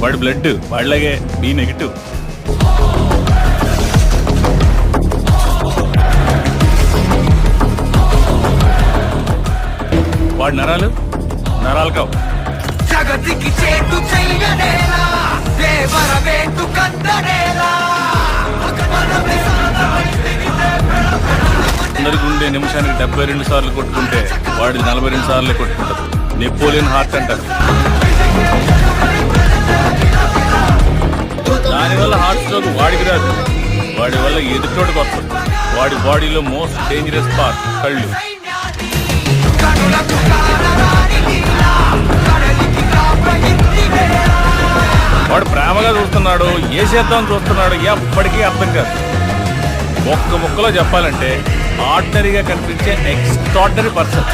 వాడి blood వాడిలాగే B negative. వాడి నరాలు కావు. జగతికి చేటు చెయ్యనేలా దేవర వేటు కద్దనేలా అందరికి ఉండే నిమిషానికి 72 సార్లు కొట్టుకుంటే వాడి 42 సార్లే కొట్టుకుంటారు. నెపోలియన్ హార్ట్ అంటారు. దానివల్ల హార్ట్ స్ట్రోక్ వాడికి రాదు, వాడి వల్ల ఎదుటోడికి వస్తుంది. వాడి బాడీలో మోస్ట్ డేంజరస్ పార్ట్ కళ్ళు. వాడు ప్రేమగా చూస్తున్నాడు, ఏ చేద్దాం చూస్తున్నాడు, ఎప్పటికీ అర్థం కాదు. ఒక్క ముక్కలో చెప్పాలంటే ఆర్డినరీగా కనిపించే ఎక్స్ట్రాడినరీ పర్సన్.